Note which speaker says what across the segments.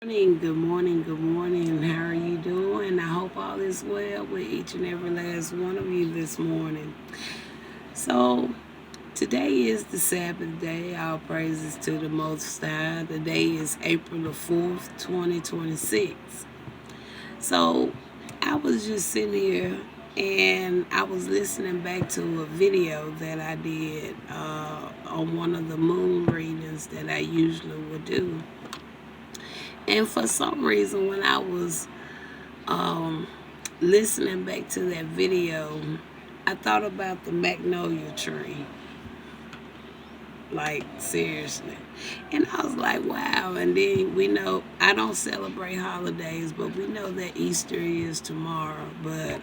Speaker 1: Good morning, good morning. How are you doing? I hope all is well with each and every last one of you this morning. So, today is the Sabbath day. All praises to the Most High. The day is April the 4th, 2026. So, I was just sitting here and I was listening back to a video that I did on one of the moon readings that I usually would do. And for some reason, when I was um, listening back to that video, I thought about the magnolia tree. Like, seriously. And I was like, wow. And then we know I don't celebrate holidays, but we know that Easter is tomorrow. But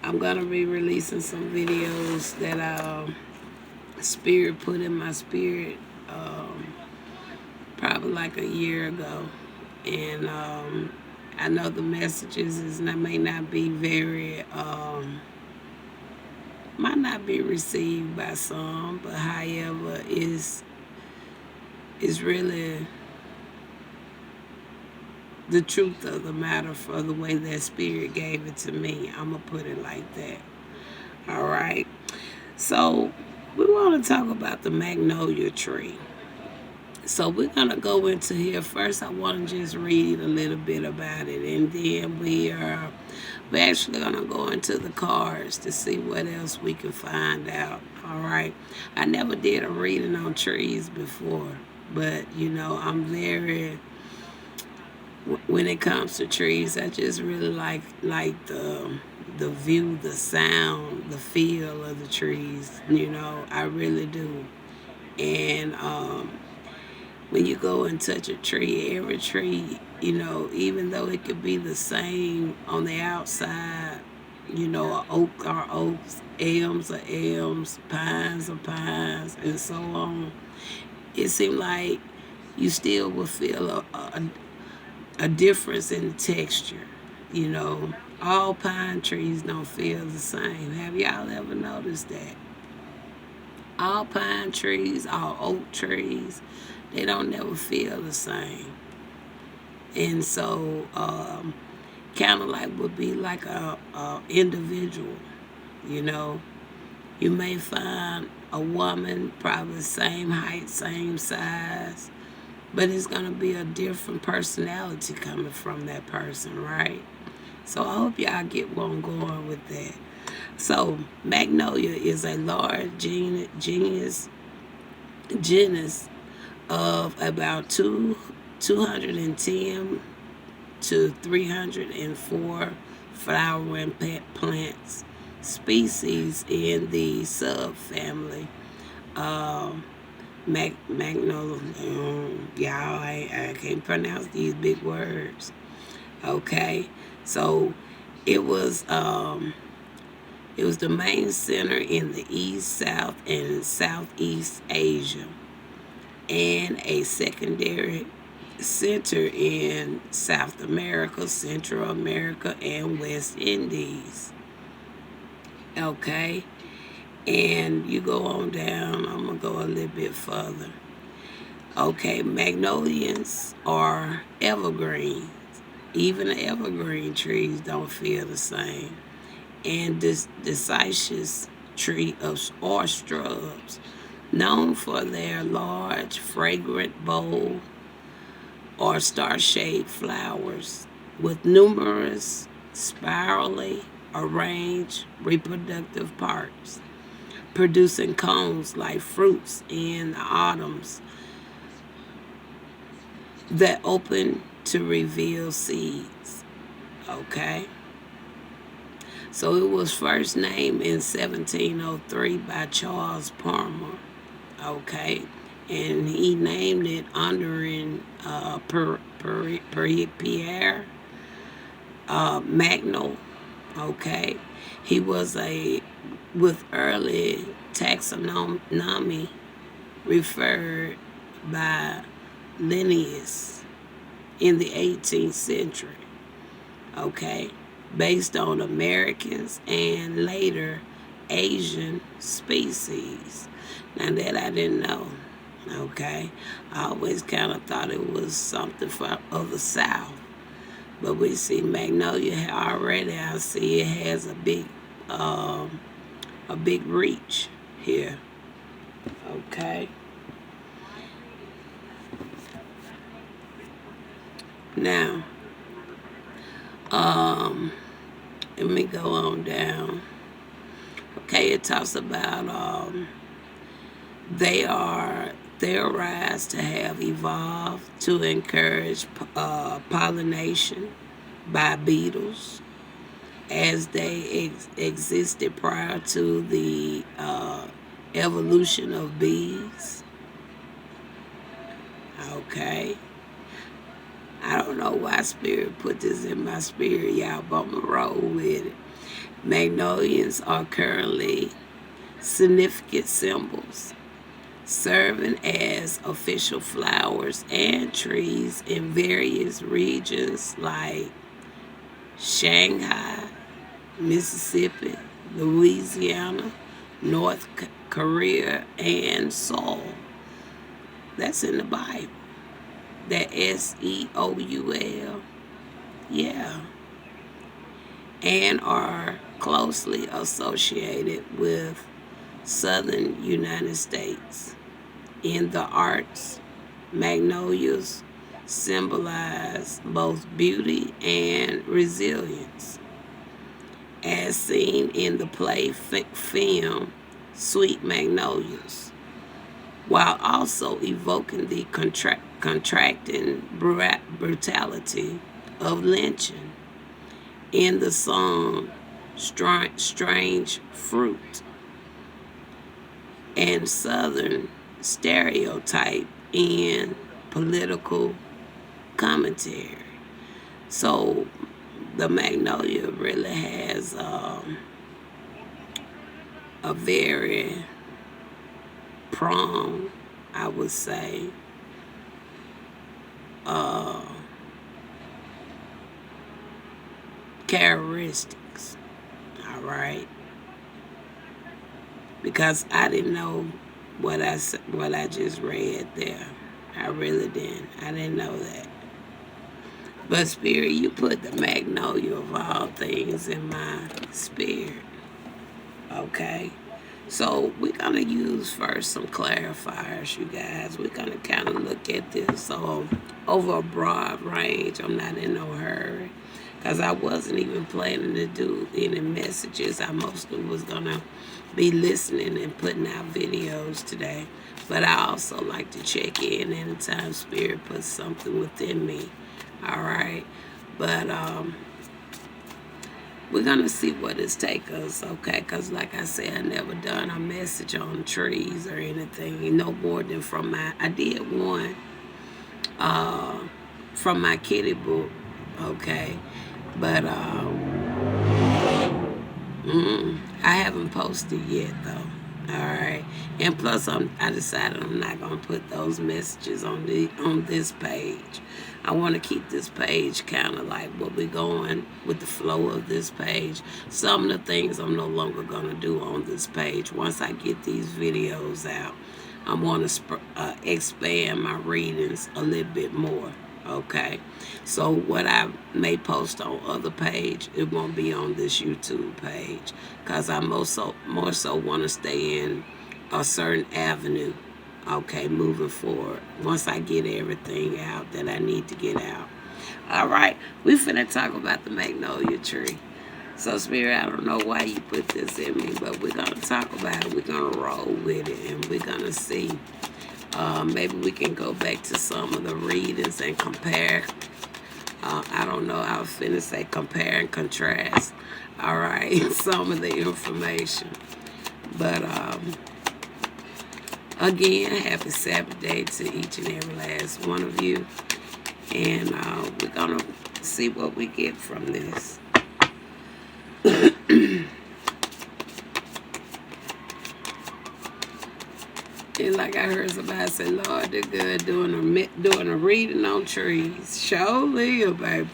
Speaker 1: I'm going to be releasing some videos that Spirit put in my spirit probably like a year ago. And I know the messages may not be very might not be received by some, but however is really the truth of the matter for the way that Spirit gave it to me. I'm gonna put it like that. All right. So we want to talk about the magnolia tree. So we're gonna go into here first. I want to just read a little bit about it, and then we're actually gonna go into the cards to see what else we can find out. All right. I never did a reading on trees before, but I'm very when it comes to trees, I just really like the view, the sound, the feel of the trees. I really do, and when you go and touch a tree, every tree, even though it could be the same on the outside, oak are oaks, elms are elms, pines are pines, and so on. It seemed like you still will feel a difference in the texture. All pine trees don't feel the same. Have y'all ever noticed that? All pine trees, all oak trees, they don't never feel the same. And so, kind of like would be like a individual, you know. You may find a woman probably same height, same size, but it's gonna be a different personality coming from that person, right? So I hope y'all get where I'm going with that. So Magnolia is a large genus of about 210 to 304 flowering plants species in the subfamily Magnolia. Y'all, I can't pronounce these big words. Okay, so it was um, it was the main center in the East, South, and Southeast Asia, and a secondary center in South America, Central America, and West Indies. Okay, and you go on down. I'm gonna go a little bit further. Okay, magnolias are evergreens. Even the evergreen trees don't feel the same. And this deciduous tree of or shrubs, known for their large, fragrant, bold, or star-shaped flowers with numerous spirally arranged reproductive parts, producing cones like fruits in the autumns that open to reveal seeds. Okay? So it was first named in 1703 by Charles Palmer. Okay? And he named it honoring Pierre Magnol. Okay? He was with early taxonomy referred by Linnaeus in the 18th century, okay, based on Americans and later Asian species. Now that I didn't know, Okay, I always kind of thought it was something of the South, but we see Magnolia already. I see it has a big reach here. Okay, now um, let me go on down. Okay, it talks about they are theorized to have evolved to encourage pollination by beetles as they existed prior to the evolution of bees. Okay. I don't know why Spirit put this in my spirit, y'all, but I'm going to roll with it. Magnolias are currently significant symbols, serving as official flowers and trees in various regions like Shanghai, Mississippi, Louisiana, North Korea, and Seoul. That's in the Bible. That Seoul. Yeah. And are closely associated with southern United States. In the arts, magnolias symbolize both beauty and resilience, as seen in the play film Sweet Magnolias, while also evoking the contracting brutality of lynching in the song Strange Fruit, and Southern stereotype in political commentary. So the Magnolia really has a very prong, I would say, characteristics. All right, because I didn't know what I just read there. I really didn't. I didn't know that. But Spirit, you put the magnolia of all things in my spirit. Okay. So we're gonna use first some clarifiers, you guys. We're gonna kind of look at this over a broad range. I'm not in no hurry because I wasn't even planning to do any messages. I mostly was gonna be listening and putting out videos today. But I also like to check in anytime Spirit puts something within me. All right, but we're gonna see what it's take us, okay? Cause like I said, I never done a message on trees or anything, no more than from I did one from my kitty book, okay, but I haven't posted yet though. All right, and plus I decided I'm not gonna put those messages on this page. I want to keep this page kind of like what we're going with the flow of this page. Some of the things I'm no longer gonna do on this page. Once I get these videos out, I want to expand my readings a little bit more. Okay, so what I may post on other page, it won't be on this YouTube page, because I more so want to stay in a certain avenue. Okay, moving forward, once I get everything out that I need to get out. All right, we finna talk about the magnolia tree. So Spirit, I don't know why you put this in me, but we're gonna talk about it. We're gonna roll with it, and we're gonna see. Maybe we can go back to some of the readings and compare. I don't know. I was finna say compare and contrast. All right, some of the information. But again, happy Sabbath day to each and every last one of you. And we're gonna see what we get from this. And like I heard somebody say, Lord, they're good doing a reading on trees. Show live, baby.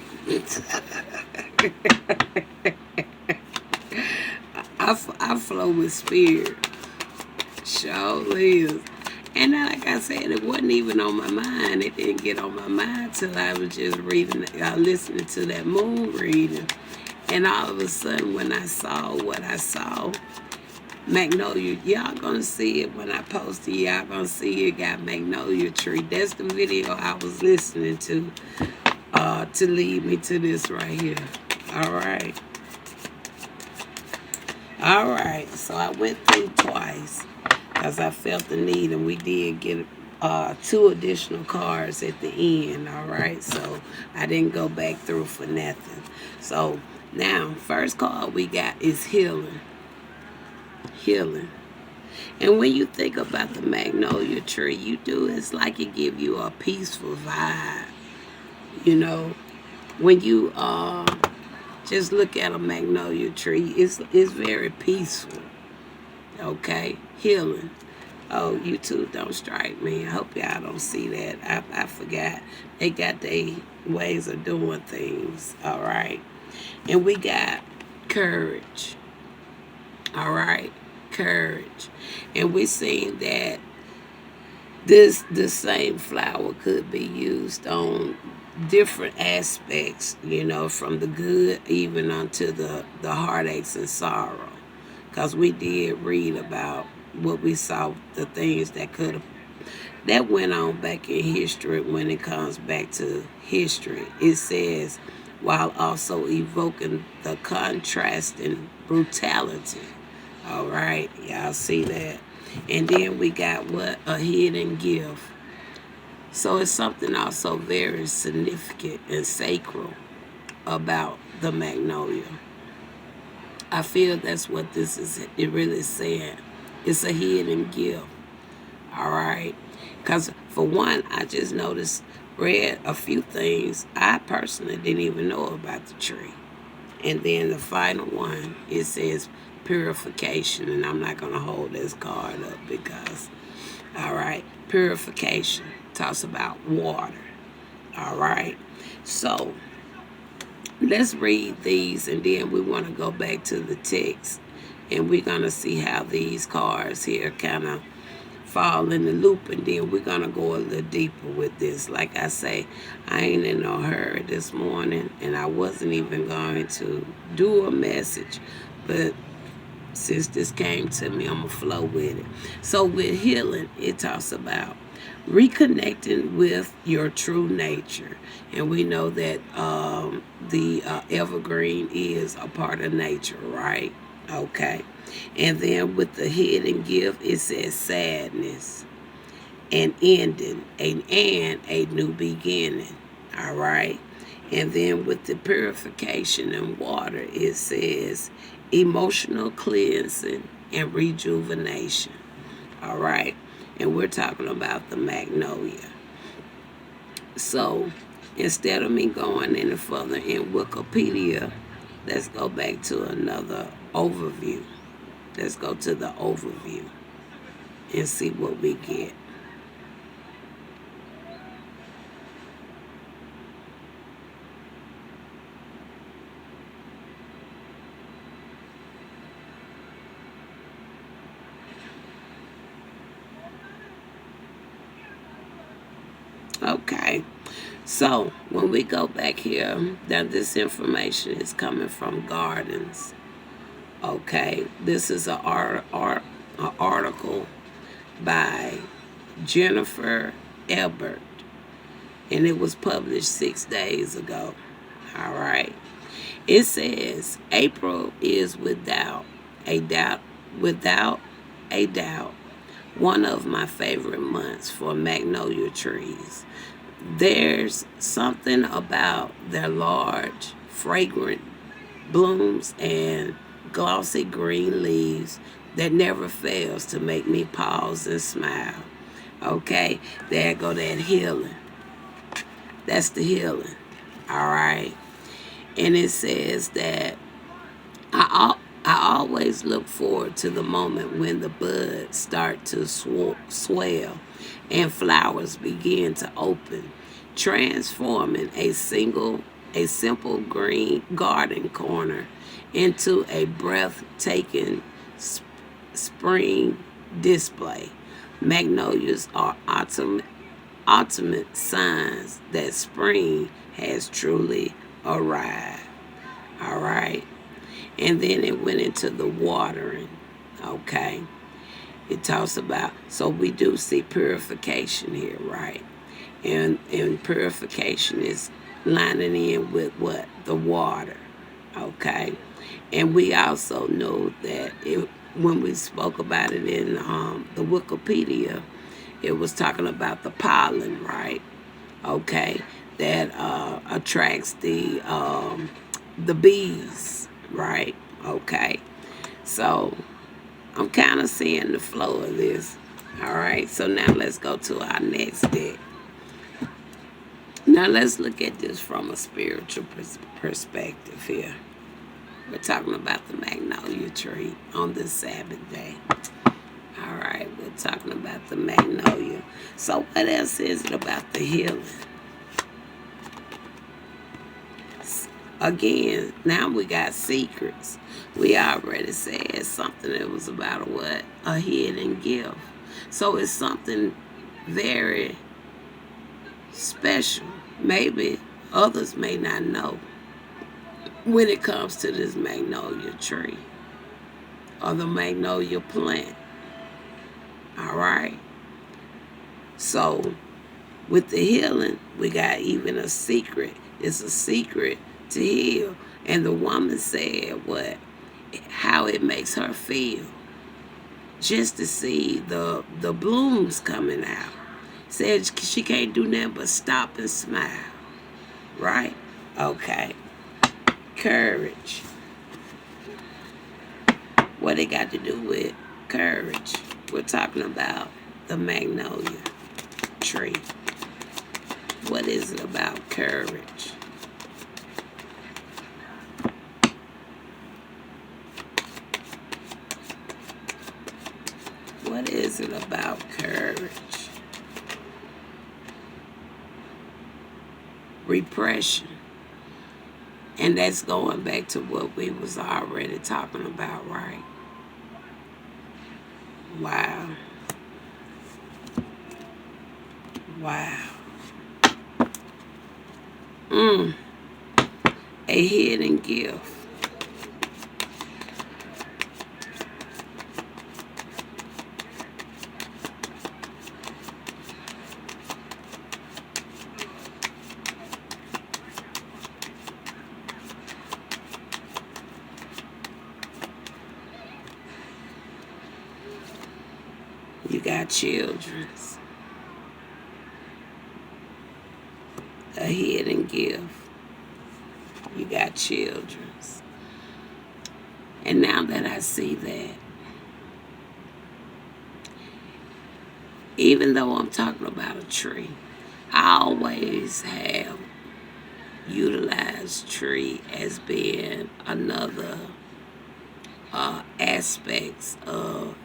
Speaker 1: I flow with Spirit. Show live. And like I said, it wasn't even on my mind. It didn't get on my mind till I was just reading, listening to that moon reading. And all of a sudden, when I saw what I saw, Magnolia, y'all gonna see it when I post it. Y'all gonna see it got Magnolia tree. That's the video I was listening to lead me to this right here. All right. All right. So I went through twice because I felt the need, and we did get 2 additional cards at the end. All right. So I didn't go back through for nothing. So now, first card we got is healing. Healing. And when you think about the magnolia tree, it's like it give you a peaceful vibe. You know, when you just look at a magnolia tree, it's very peaceful. Okay, healing. Oh, YouTube don't strike me. I hope y'all don't see that. I forgot. They got their ways of doing things. All right. And we got courage. All right. Courage. And we seen that the same flower could be used on different aspects, from the good even unto the heartaches and sorrow. Because we did read about what we saw, the things that went on back in history. When it comes back to history, it says, while also evoking the contrasting brutality. All right, y'all see that? And then we got what? A hidden gift. So it's something also very significant and sacred about the magnolia. I feel that's what this is. It really saying. It's a hidden gift. All right. Because for one, I just read a few things I personally didn't even know about the tree. And then the final one, it says purification. And I'm not going to hold this card up because, all right, purification talks about water. All right. So let's read these, and then we want to go back to the text, and we're going to see how these cards here kind of fall in the loop, and then we're going to go a little deeper with this. Like I say, I ain't in no hurry this morning, and I wasn't even going to do a message, but since this came to me, I'm going to flow with it. So with healing, it talks about reconnecting with your true nature. And we know that the evergreen is a part of nature, right? Okay. And then with the hidden gift, it says sadness, an ending, and a new beginning. All right. And then with the purification and water, it says emotional cleansing and rejuvenation. All right. And we're talking about the magnolia. So instead of me going any further in Wikipedia, let's go back to another overview. Let's go to the overview and see what we get. Okay, so when we go back here, now this information is coming from Gardens. Okay, this is an article by Jennifer Ebert, and it was published 6 days ago. All right, it says April is without a doubt, one of my favorite months for magnolia trees. There's something about their large, fragrant blooms and glossy green leaves that never fails to make me pause and smile. Okay, there go that healing. That's the healing. All right. And it says that I always look forward to the moment when the buds start to swell and flowers begin to open, transforming a simple green garden corner into a breathtaking spring display. Magnolias are ultimate signs that spring has truly arrived. All right. And then it went into the watering. Okay. It talks about, so we do see purification here, right? And purification is lining in with what? The water. Okay. And we also know that when we spoke about it in the Wikipedia, it was talking about the pollen, right? Okay, that attracts the bees, right? Okay, so I'm kind of seeing the flow of this. All right, so now let's go to our next deck. Now let's look at this from a spiritual perspective here. We're talking about the magnolia tree on this Sabbath day. All right, we're talking about the magnolia. So what else is it about the healing? Again, now we got secrets. We already said something that was about a hidden gift. So it's something very special. Maybe others may not know when it comes to this magnolia tree or the magnolia plant. All right. So with the healing, we got even a secret. It's a secret to heal. And the woman said how it makes her feel just to see the blooms coming out. Said she can't do nothing but stop and smile. Right? Okay. Courage. What it got to do with courage? We're talking about the magnolia tree. What is it about courage? What is it about courage? Repression. And that's going back to what we was already talking about, right? Wow. Wow. A hidden gift. You got children's. A hidden gift. You got children's. And now that I see that, even though I'm talking about a tree, I always have utilized tree as being another aspects of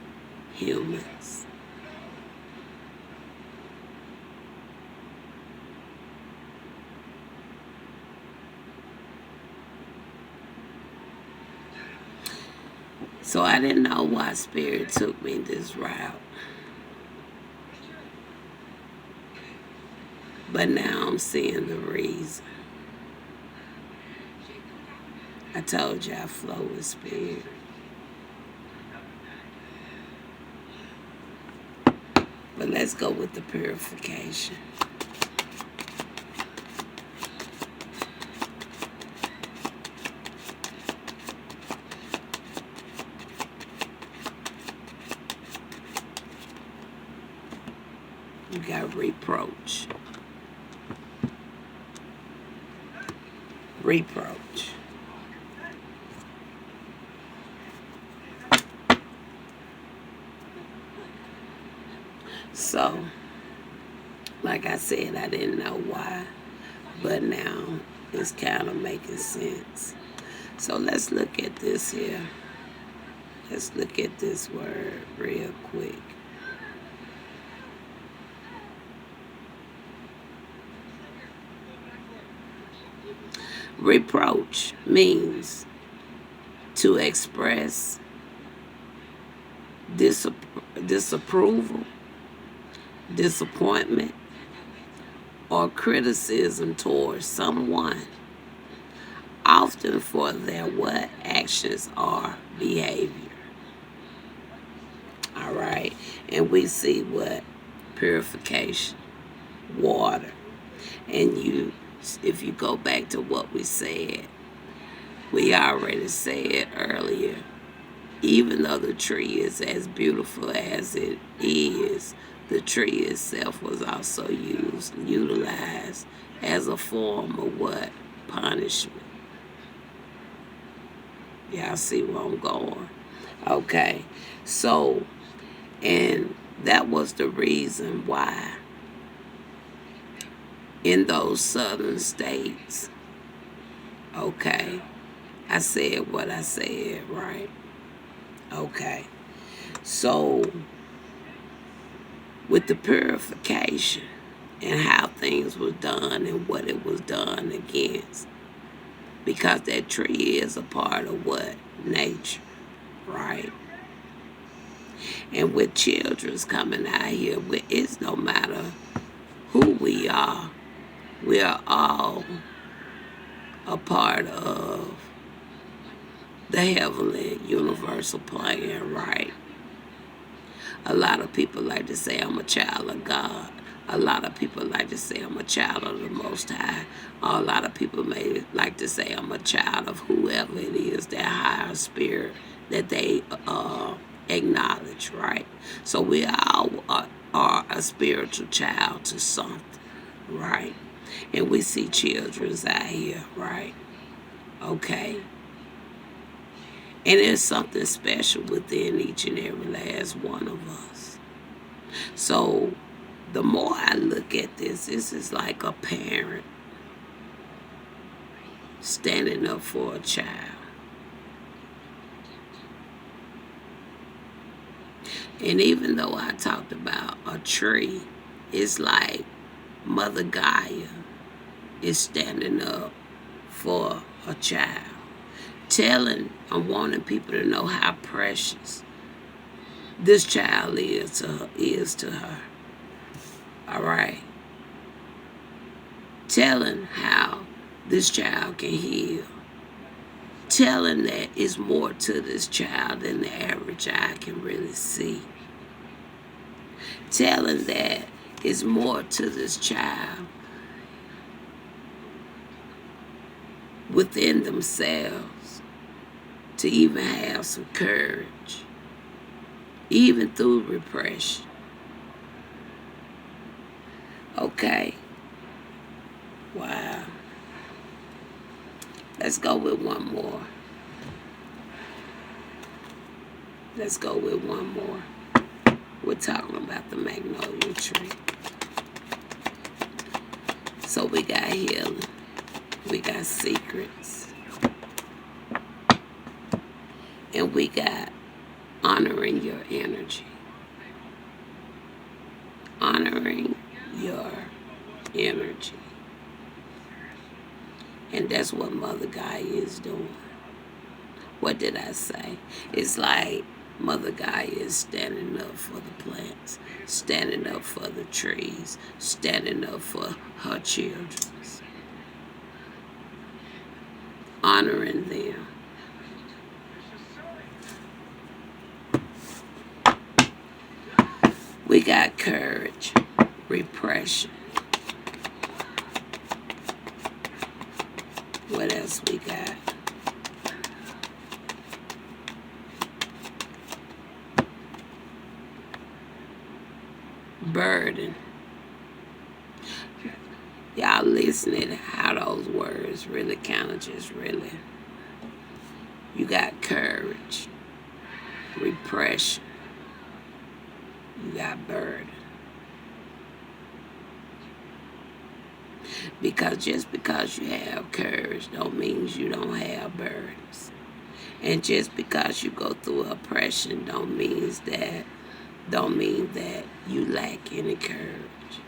Speaker 1: humans. So I didn't know why Spirit took me this route. But now I'm seeing the reason. I told you I flow with Spirit. But let's go with the purification. You got reproach. Reproach. So, like I said, I didn't know why, but now it's kind of making sense. So let's look at this here. Let's look at this word real quick. Reproach means to express disapproval disappointment, or criticism towards someone, often for their what actions or behavior. All right, and we see what purification, water, and if you go back to what we said, we already said earlier, even though the tree is as beautiful as it is, the tree itself was also utilized as a form of what? Punishment. Y'all see where I'm going? Okay, so, and that was the reason why in those southern states, okay, I said what I said, right? Okay, so with the purification and how things was done and what it was done against, because that tree is a part of what? Nature, right? And with children's coming out here, it's no matter who we are all a part of the heavenly universal plan, right? A lot of people like to say I'm a child of God. A lot of people like to say I'm a child of the Most High. A lot of people may like to say I'm a child of whoever it is, that higher spirit that they acknowledge, right? So we all are a spiritual child to something, right? And we see children's out here, right? Okay. And there's something special within each and every last one of us. So the more I look at this is like a parent standing up for a child. And even though I talked about a tree, it's like Mother Gaia is standing up for a child. I'm wanting people to know how precious this child is to her. All right. Telling how this child can heal. Telling that it's more to this child than the average eye can really see. Telling that it's more to this child within themselves to even have some courage, even through repression. Okay. Wow. Let's go with one more. We're talking about the magnolia tree. So we got healing. We got secrets. And we got honoring your energy. Honoring your energy. And that's what Mother Gaia is doing. What did I say? It's like Mother Gaia is standing up for the plants, standing up for the trees, standing up for her children, honoring them. We got courage, repression. What else we got? Burden. Y'all listening how those words really kind of just really. You got courage, repression. You got burden. Because just because you have courage don't mean you don't have burdens. And just because you go through oppression don't mean that you lack any courage.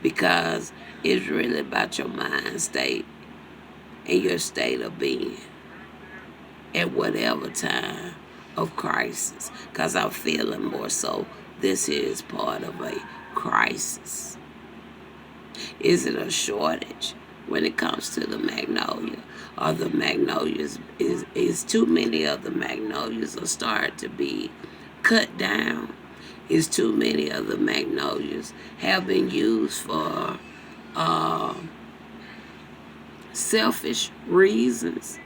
Speaker 1: Because it's really about your mind state and your state of being at whatever time of crisis, because I'm feeling more so this is part of a crisis. Is it a shortage when it comes to the magnolia? Or the magnolias, is too many of the magnolias are starting to be cut down? Is too many of the magnolias have been used for uh, selfish reasons?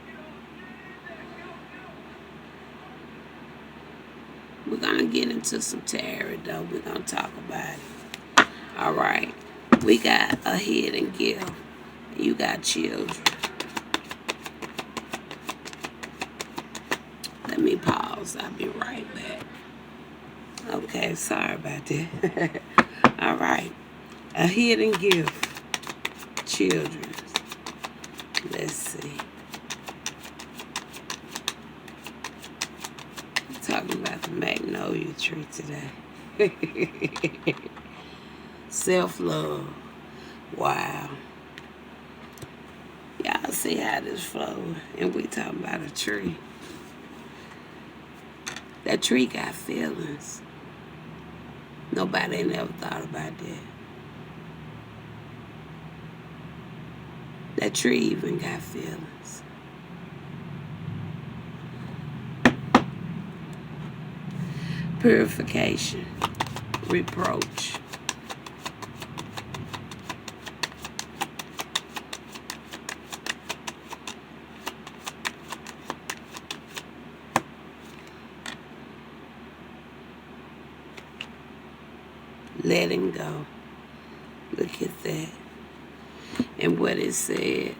Speaker 1: We're going to get into some tarot, though. We're going to talk about it. All right. We got a hidden gift. You got children. Let me pause. I'll be right back. Okay, sorry about that. All right. A hidden gift. Children. Let's see. I'm talking about the magnolia tree today. Self-love. Wow. Y'all see how this flows. And we talking about a tree. That tree got feelings. Nobody ain't never thought about that. That tree even got feelings. Purification. Reproach. Letting go. Look at that. And what it said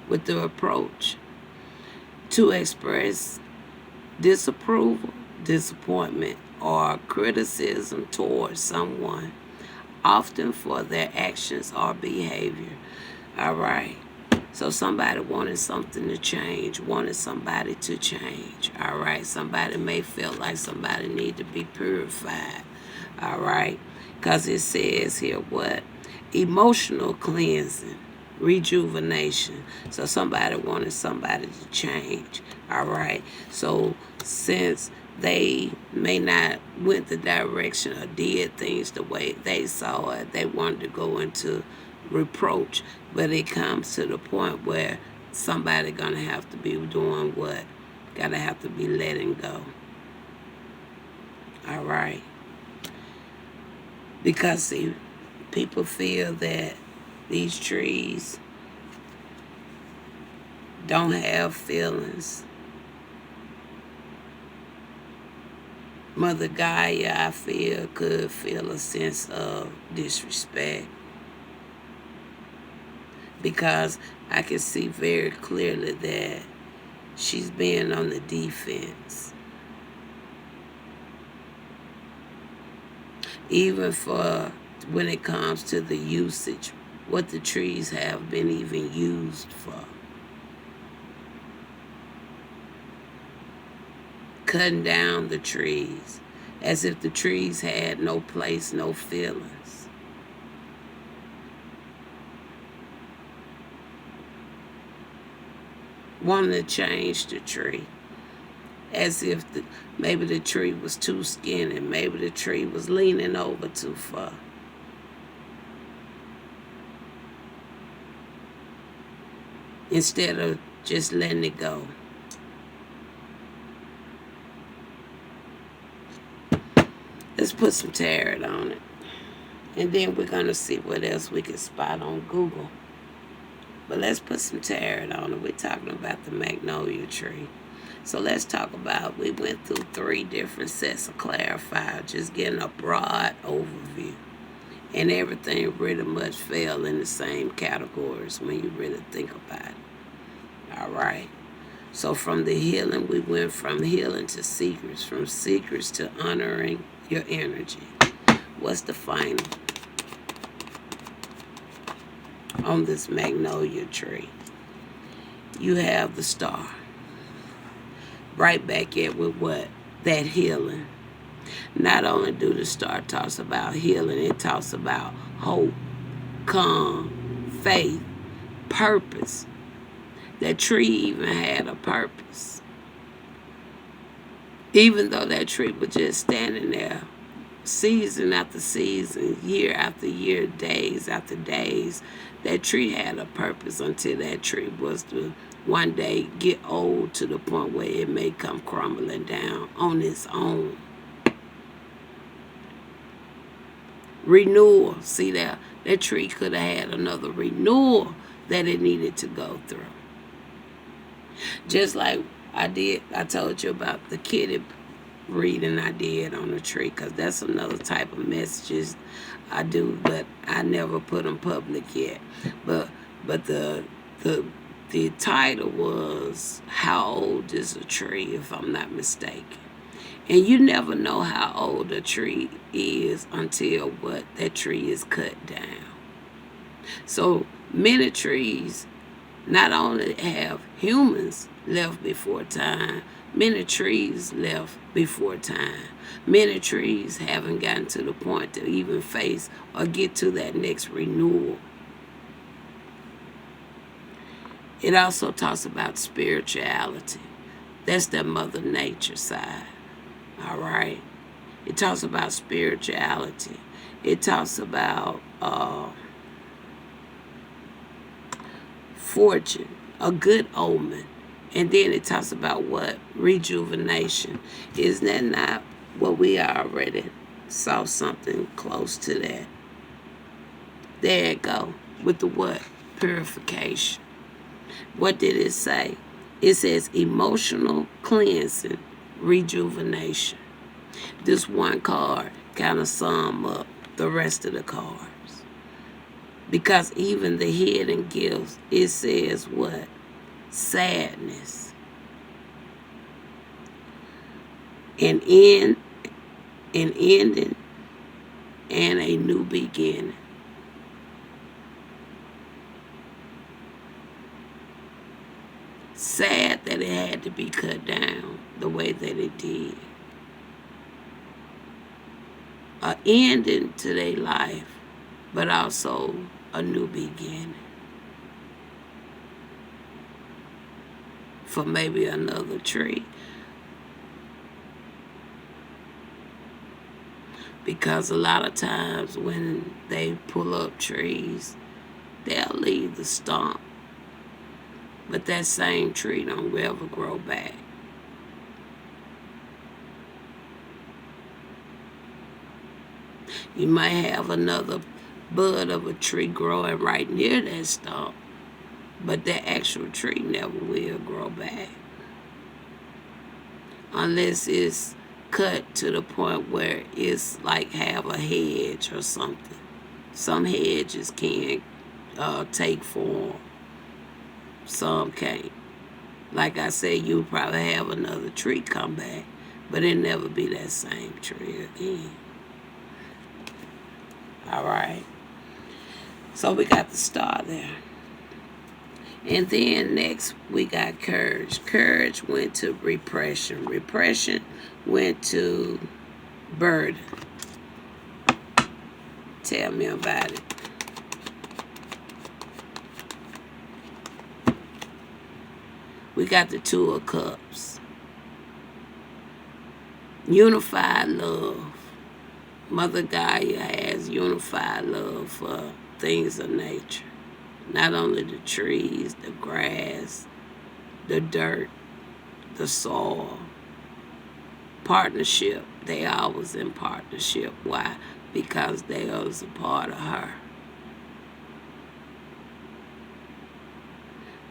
Speaker 1: with the approach. To express disapproval, disappointment, or criticism towards someone, often for their actions or behavior. All right. So somebody wanted something to change, wanted somebody to change. All right. Somebody may feel like somebody need to be purified. All right. Because it says here what? Emotional cleansing, rejuvenation. So somebody wanted somebody to change. All right. So since they may not went the direction or did things the way they saw it, they wanted to go into reproach. But it comes to the point where somebody gonna have to be doing what? Gotta have to be letting go. All right. Because see, people feel that these trees don't have feelings. Mother Gaia, I feel, could feel a sense of disrespect. Because I can see very clearly that she's being on the defense. Even for when it comes to the usage, what the trees have been even used for. Cutting down the trees as if the trees had no place, no feelings. Wanting to change the tree as if maybe the tree was too skinny, maybe the tree was leaning over too far. Instead of just letting it go. Let's put some tarot on it. And then we're going to see what else we can spot on Google. But let's put some tarot on it. We're talking about the magnolia tree. So let's talk about, we went through 3 different sets of clarifiers, just getting a broad overview. And everything pretty much fell in the same categories when you really think about it. All right. So from the healing, we went from healing to secrets, from secrets to honoring your energy. What's the final on this magnolia tree? You have the star. Right back at with what? That healing. Not only do the star talks about healing, it talks about hope, calm, faith, purpose. That tree even had a purpose. Even though that tree was just standing there, season after season, year after year, days after days, that tree had a purpose until that tree was to one day get old to the point where it may come crumbling down on its own. Renewal. See that tree could have had another renewal that it needed to go through. Just like I told you about the kitty reading I did on the tree, because that's another type of messages I do, but I never put them public yet. But the title was "How Old Is a Tree?" if I'm not mistaken. And you never know how old a tree is until what that tree is cut down. So many trees not only have humans left before time, many trees left before time. Many trees haven't gotten to the point to even face or get to that next renewal. It also talks about spirituality. That's the Mother Nature side. All right. It talks about spirituality. It talks about fortune, a good omen. And then it talks about what? Rejuvenation. Isn't that not what we already saw something close to that? There it go. With the what? Purification. What did it say? It says emotional cleansing, rejuvenation. This one card kind of sum up the rest of the cards. Because even the hidden gifts, it says what? Sadness. An end, an ending, and a new beginning. Sad that it had to be cut down the way that it did. An ending to their life, but also a new beginning for maybe another tree. Because a lot of times when they pull up trees, they'll leave the stump, but that same tree don't ever grow back. You might have another bud of a tree growing right near that stump, but that actual tree never will grow back. Unless it's cut to the point where it's like have a hedge or something. Some hedges can take form. Some can't. Like I said, you'll probably have another tree come back, but it'll never be that same tree again. All right. So we got the star there. And then next we got courage. Courage went to repression. Repression went to burden. Tell me about it. We got the Two of Cups. Unified love. Mother Gaia has unified love for things of nature. Not only the trees, the grass, the dirt, the soil. Partnership. They always in partnership. Why? Because they was a part of her.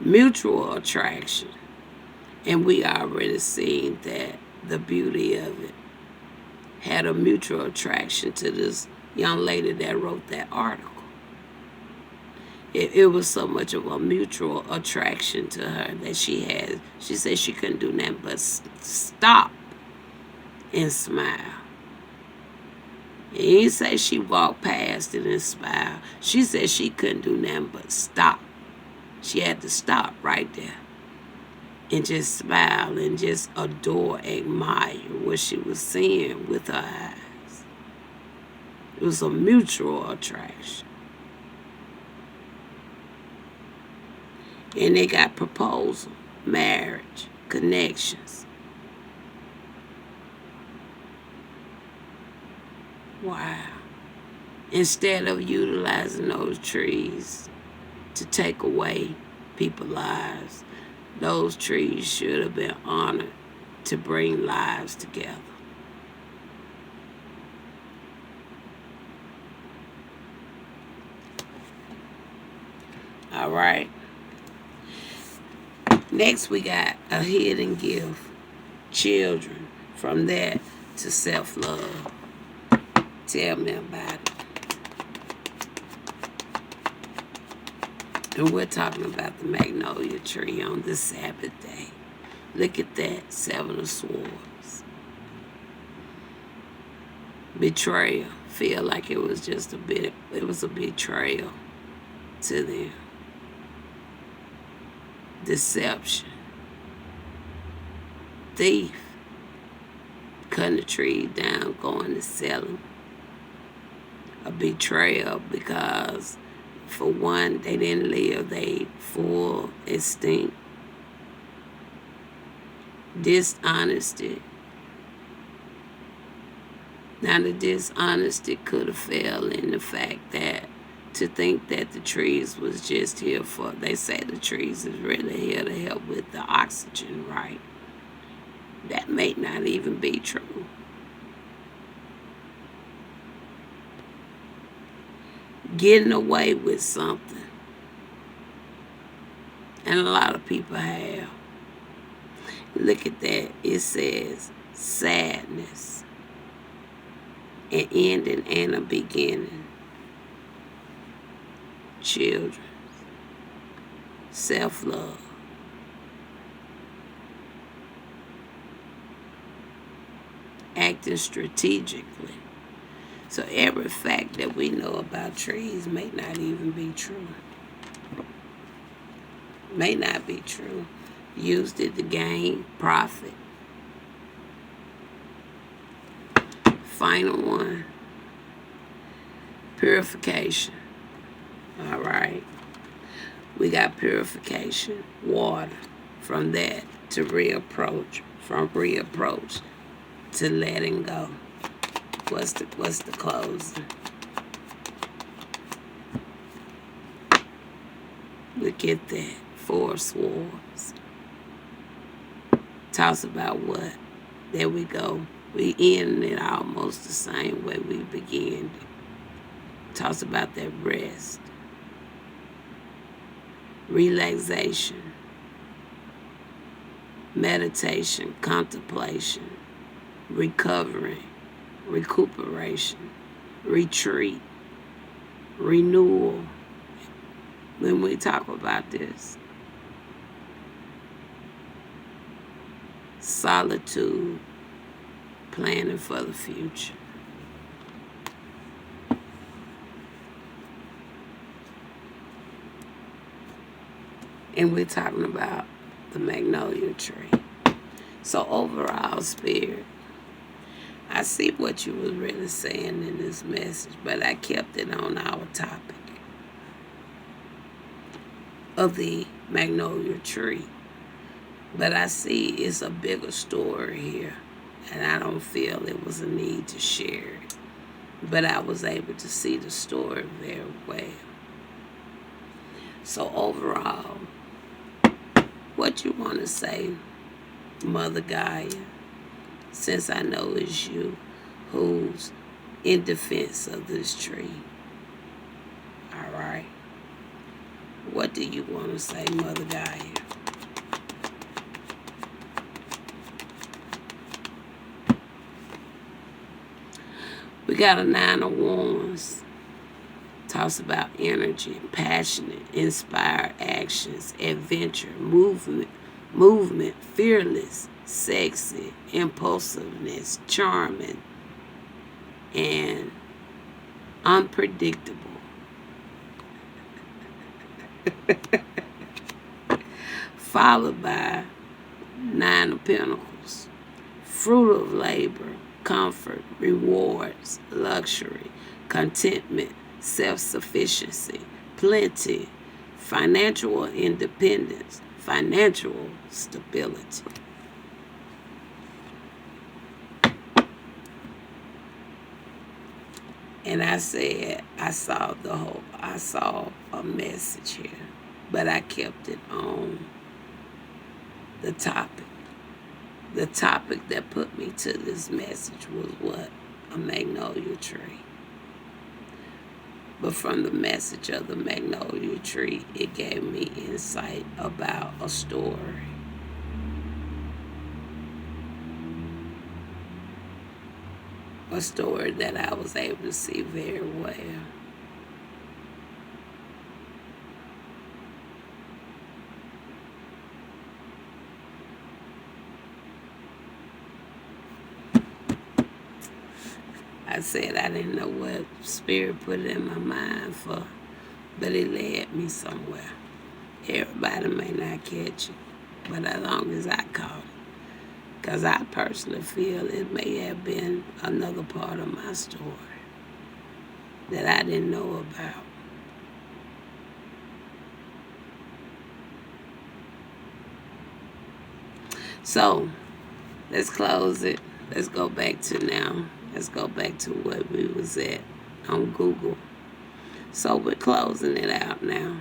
Speaker 1: Mutual attraction. And we already seen that the beauty of it had a mutual attraction to this young lady that wrote that article. It was so much of a mutual attraction to her that she said she couldn't do nothing but stop and smile. And he didn't say she walked past it and smiled. She said she couldn't do nothing but stop. She had to stop right there and just smile and just adore, admire what she was seeing with her eyes. It was a mutual attraction. And they got proposal, marriage, connections. Wow. Instead of utilizing those trees to take away people's lives, those trees should have been honored to bring lives together. All right. Next, we got a hidden gift. Children. From that to self-love. Tell me about it. And we're talking about the Magnolia tree on this Sabbath day. Look at that, 7 of Swords. Betrayal. Feel like it was just it was a betrayal to them. Deception. Thief. Cutting the tree down, going to sell them. A betrayal because, for one, they didn't live their full extinct. Dishonesty. Now, the dishonesty could have fell in the fact that to think that the trees was just here for, they say the trees is really here to help with the oxygen, right? That may not even be true. Getting away with something. And a lot of people have. Look at that. It says sadness. An ending and a beginning. Children. Self-love. Acting strategically. So every fact that we know about trees may not even be true. May not be true. Used it to gain profit. Final one. Purification. All right. We got purification. Water. From that to reapproach. From reapproach to letting go. What's the closing? Look at that. 4 swords. Talks about what? There we go. We end it almost the same way we began it. Talks about that rest. Relaxation. Meditation. Contemplation. Recovering. Recuperation. Retreat. Renewal. When we talk about this. Solitude. Planning for the future. And we're talking about the Magnolia tree. So overall, Spirit, I see what you was really saying in this message, but I kept it on our topic of the Magnolia tree. But I see it's a bigger story here, and I don't feel it was a need to share it. But I was able to see the story very well. So overall, what you want to say, Mother Gaia, since I know it's you who's in defense of this tree. All right. What do you want to say, Mother Gaia? We got a 9 of Wands. Talks about energy, passionate, inspired actions, adventure, movement, fearless, sexy, impulsiveness, charming, and unpredictable. Followed by 9 of Pentacles, fruit of labor, comfort, rewards, luxury, contentment, self-sufficiency, plenty, financial independence, financial stability. And I said, I saw a message here, but I kept it on the topic. The topic that put me to this message was what? A magnolia tree. But from the message of the magnolia tree, it gave me insight about a story. A story that I was able to see very well. I said I didn't know what Spirit put it in my mind for, but it led me somewhere. Everybody may not catch it, but as long as I caught it, because I personally feel it may have been another part of my story that I didn't know about. So, let's close it. Let's go back to now. Let's go back to where we was at on Google. So we're closing it out now.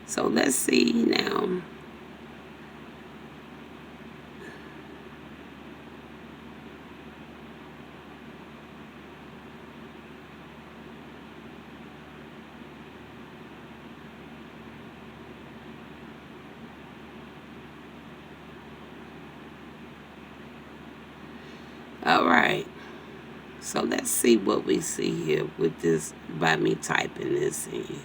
Speaker 1: So let's see now. All right. So let's see what we see here with this by me typing this in.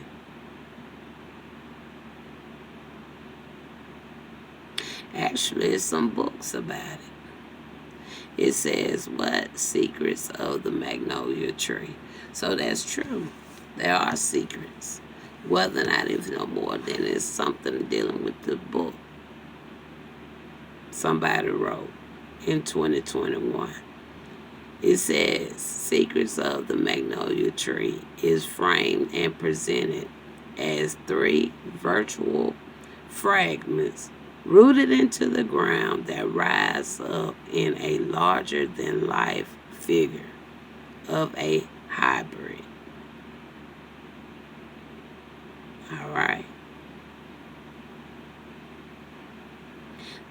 Speaker 1: Actually, there's some books about it. It says, what? Secrets of the Magnolia Tree. So that's true. There are secrets. Whether or not it's no more than it's something dealing with the book somebody wrote in 2021. It says, Secrets of the Magnolia Tree is framed and presented as 3 virtual fragments rooted into the ground that rise up in a larger-than-life figure of a hybrid. All right.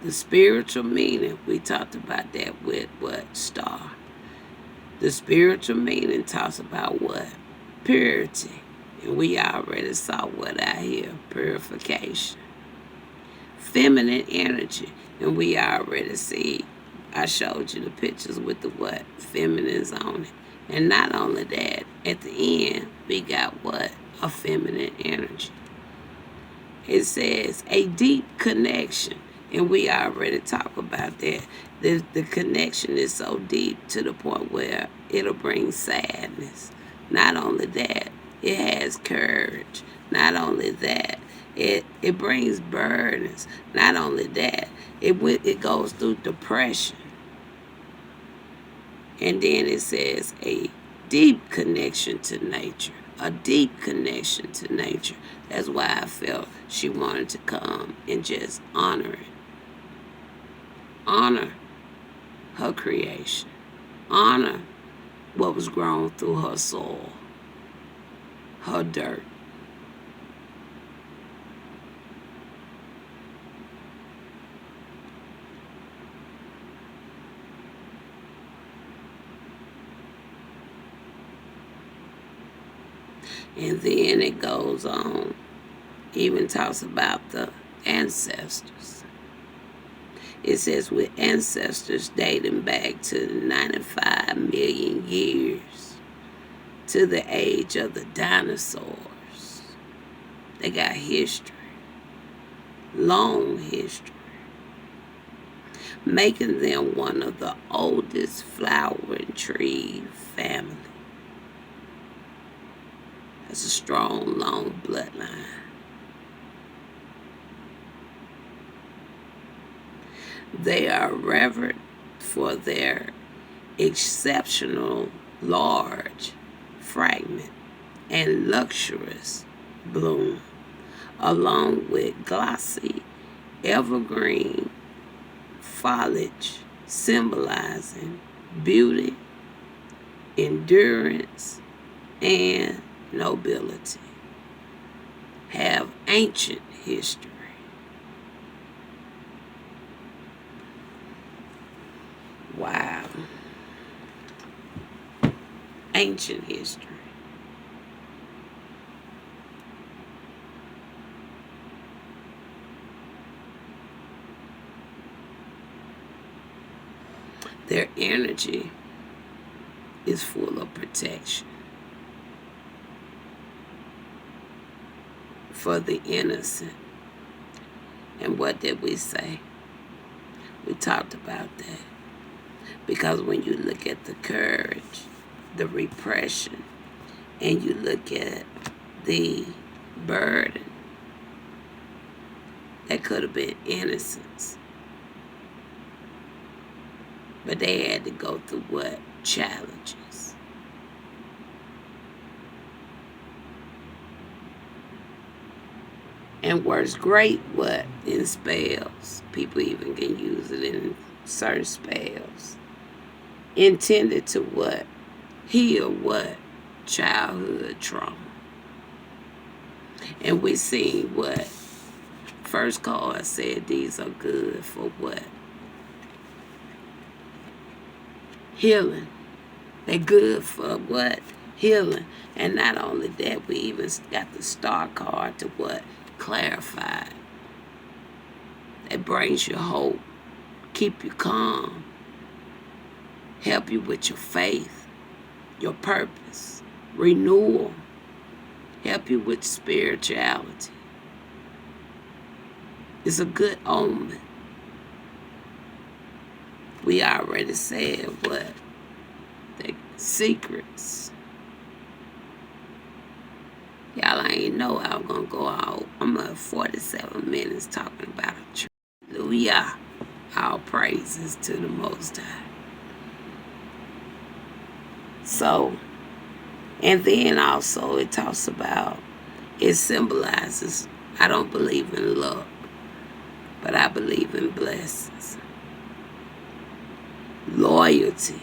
Speaker 1: The spiritual meaning, we talked about that with what? Star. The spiritual meaning talks about what? Purity. And we already saw what I hear, purification. Feminine energy. And we already see, I showed you the pictures with the what? Feminines on it. And not only that, at the end, we got what? A feminine energy. It says a deep connection. And we already talked about that. The connection is so deep to the point where it'll bring sadness. Not only that, it has courage. Not only that, it brings burdens. Not only that, it goes through depression. And then it says a deep connection to nature. A deep connection to nature. That's why I felt she wanted to come and just honor it. Honor her creation. Honor what was grown through her soul, her dirt. And then it goes on, even talks about the ancestors. It says with ancestors dating back to 95 million years to the age of the dinosaurs. They got history, long history, making them one of the oldest flowering tree family. That's a strong, long bloodline. They are revered for their exceptional large fragment and luxurious bloom, along with glossy evergreen foliage symbolizing beauty endurance, and nobility. Have ancient history. Wow. Ancient history. Their energy is full of protection for the innocent. And what did we say? We talked about that. Because when you look at the courage, the repression, and you look at the burden, that could have been innocence. But they had to go through what? Challenges. And works great what? In spells. People even can use it in certain spells. Intended to what? Heal what? Childhood trauma. And we seen what? First card said these are good for what? Healing. They're good for what? Healing. And not only that, we even got the star card to what? Clarify. That brings you hope. Keep you calm. Help you with your faith, your purpose, renewal. Help you with spirituality. It's a good omen. We already said what? The secrets. Y'all, I ain't know I was going to go out. I'm at 47 minutes talking about a tree. Hallelujah. All praises to the Most High. So, and then also it talks about, it symbolizes, I don't believe in luck, but I believe in blessings. Loyalty,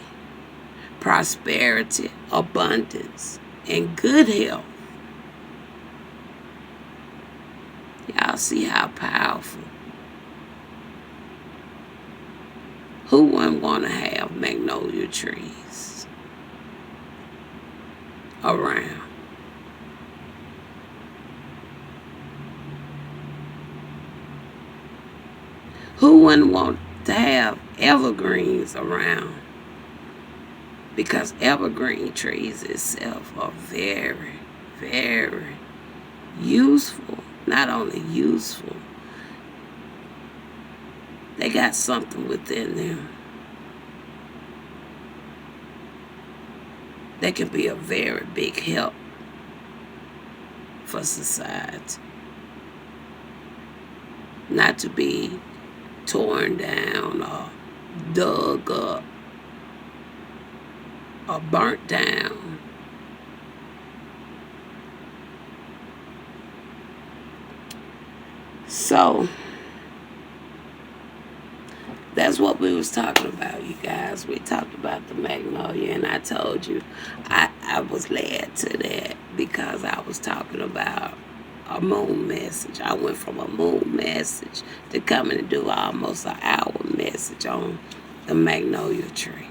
Speaker 1: prosperity, abundance, and good health. Y'all see how powerful. Who wouldn't want to have magnolia trees around? Who wouldn't want to have evergreens around? Because evergreen trees itself are very, very useful. Not only useful, they got something within them that can be a very big help for society. Not to be torn down or dug up or burnt down. So that's what we was talking about, you guys. We talked about the magnolia, and I told you I was led to that because I was talking about a moon message. I went from a moon message to coming to do almost an hour message on the magnolia tree.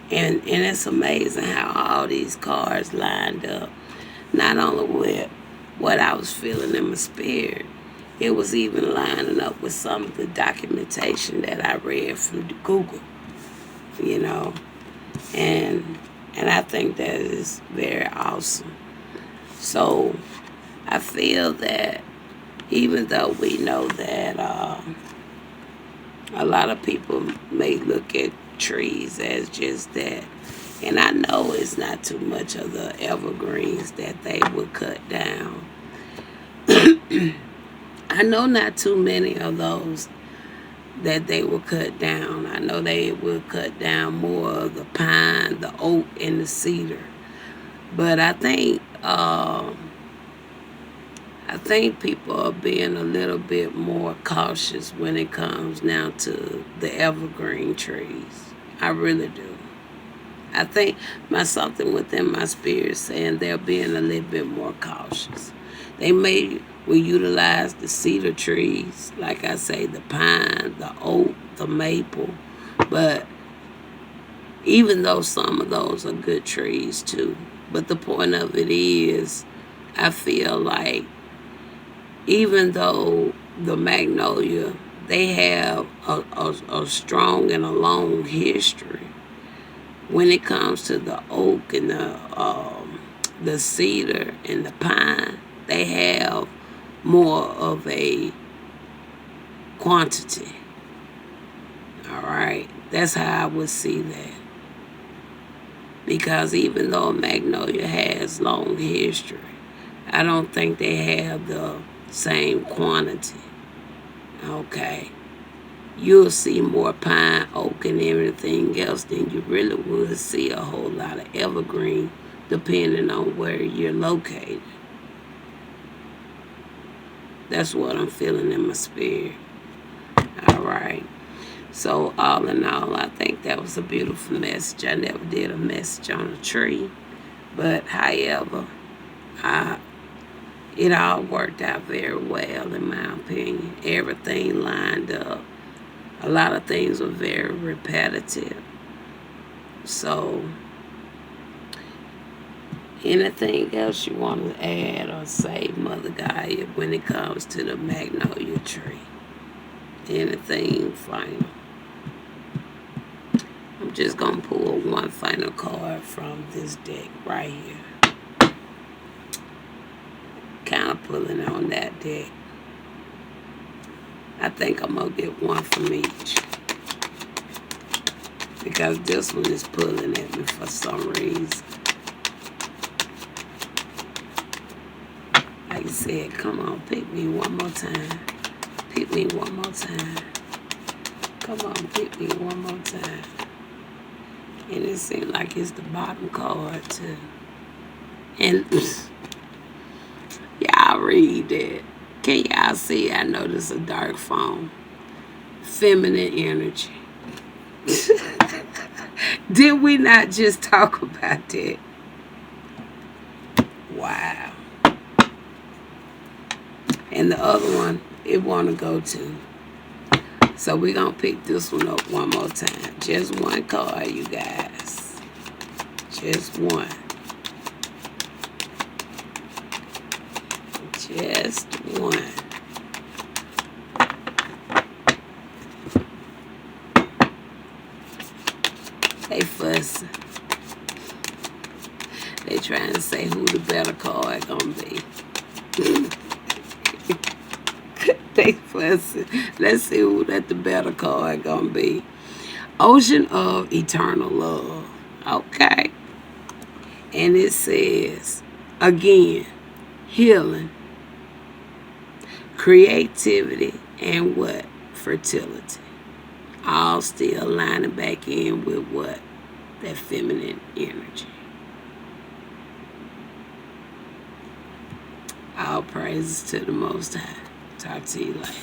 Speaker 1: And it's amazing how all these cards lined up, not only with what I was feeling in my spirit, it was even lining up with some of the documentation that I read from Google, you know. And I think that is very awesome. So I feel that even though we know that a lot of people may look at trees as just that, and I know it's not too much of the evergreens that they would cut down. I know not too many of those that they will cut down. I know they will cut down more of the pine, the oak, and the cedar. But I think people are being a little bit more cautious when it comes now to the evergreen trees. I really do. I think my something within my spirit saying they're being a little bit more cautious. They will utilize the cedar trees, like I say, the pine, the oak, the maple, but even though some of those are good trees too. But the point of it is, I feel like even though the magnolia, they have a strong and a long history, when it comes to the oak and the cedar and the pine, they have more of a quantity. All right, that's how I would see that. Because even though magnolia has long history, I don't think they have the same quantity. Okay, you'll see more pine, oak, and everything else than you really would see a whole lot of evergreen, depending on where you're located. That's what I'm feeling in my spirit. All right. So all in all, I think that was a beautiful message. I never did a message on a tree, but however, it all worked out very well in my opinion. Everything lined up. A lot of things were very repetitive. So anything else you want to add or say, Mother Gaia, when it comes to the magnolia tree? Anything final? I'm just going to pull one final card from this deck right here. Kind of pulling on that deck. I think I'm going to get one from each. Because this one is pulling at me for some reason. Like I said, come on, pick me one more time. Pick me one more time. Come on, pick me one more time. And it seems like it's the bottom card too. And y'all read that. Can y'all see? I know this is a dark phone. Feminine energy. Did we not just talk about that? Wow. And the other one, it want to go to. So we're going to pick this one up one more time. Just one card, you guys. Just one. Just one. They fussing. They trying to say who the better card gonna be. They fussing. Let's see who that the better card gonna be. Ocean of Eternal Love. Okay. And it says, again, healing, creativity, and what? Fertility. All still lining back in with what? That feminine energy. All praises to the Most High. Talk to you later.